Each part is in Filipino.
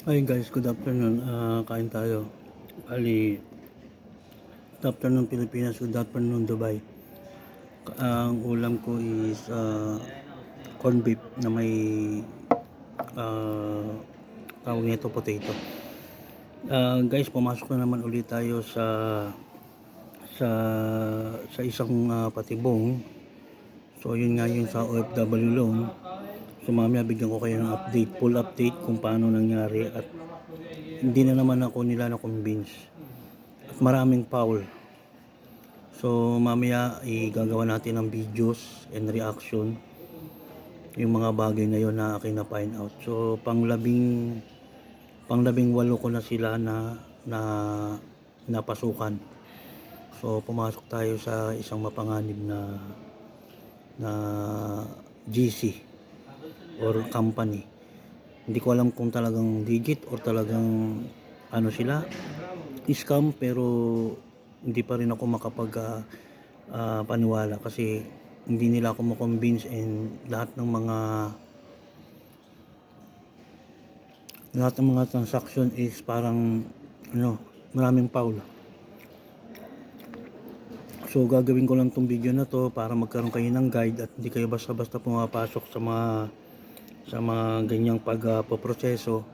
Hi guys, good afternoon. Kain tayo. Bali, good afternoon Pilipinas, good afternoon Dubai. Ang ulam ko is corned beef na may uh, tawag nito potato. Guys, pumasok na naman ulit tayo sa sa isang patibong. So yun nga yung sa OFW loan. So mamaya bigyan ko kayo ng update, full update kung paano nangyari at hindi na naman ako nila na-convince. At maraming foul. So mamaya igagawa natin ng videos and reaction yung mga bagay na yon na aking na find out. So panglabing walo ko na sila na napasukan. So pumasok tayo sa isang mapanganib na GC or company. Hindi ko alam kung talagang digit or talagang ano sila, scam, pero hindi pa rin ako makapag paniwala kasi hindi nila ako ma-convince and lahat ng mga transaction is parang maraming foul. So gagawin ko lang tong video na to para magkaroon kayo ng guide at hindi kayo basta-basta pumapasok sa mga ganyang pagpoproseso.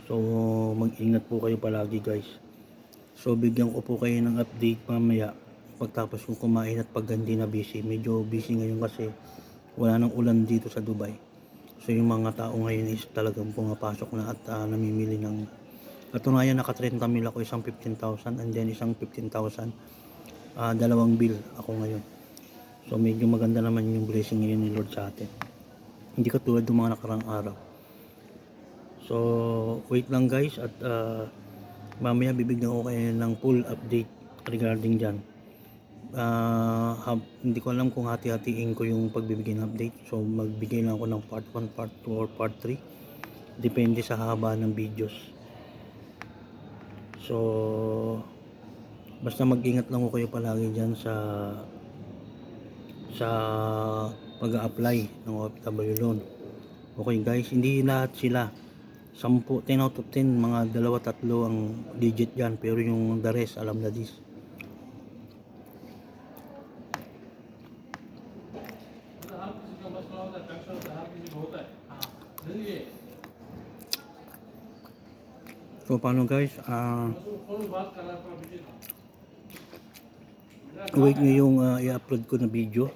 So mag-ingat po kayo palagi guys. So bigyan ko po kayo ng update mamaya pagtapos kong kumain at pag hindi na busy. Medyo busy ngayon kasi wala nang ulan dito sa Dubai. So yung mga tao ngayon is talagang pumapasok na at namimili ng katunayan naka 30 mil ako, isang 15,000 and then isang 15,000, dalawang bill ako ngayon. So medyo maganda naman yung blessing ngayon ni Lord sa atin. Hindi katulad ng mga nakarang araw. So wait lang guys at mamaya bibigyan ko kayo ng full update regarding dyan. Hindi ko alam kung hati-hatiin ko yung pagbibigay ng update. So magbigay lang ako ng part 1, part 2 or part 3. Depende sa haba ng videos. So basta mag-ingat lang ko kayo palagi dyan sa pag-a-apply ng OFW loan. Okay guys, hindi lahat sila 10 out of 10, mga 2-3 ang digit dyan, pero yung the rest alam na this. So paano guys, wait nyo yung i-upload ko na video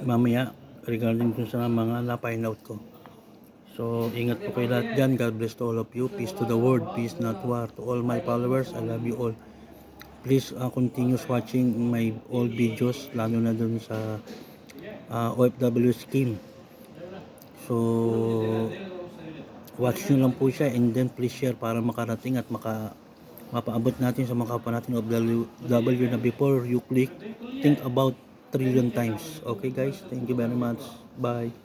mamaya regarding dun sa mga na-find out ko. So ingat po kayo lahat dyan. God bless to all of you. Peace to the world, peace not war. To all my followers, I love you all. Please continue watching my old videos, lalo na dun sa OFW scheme. So watch nyo lang po siya and then please share para makarating at mapaabot natin sa mga kapwa natin OFW na before you click, think about trillion times. Okay guys, thank you very much. Bye.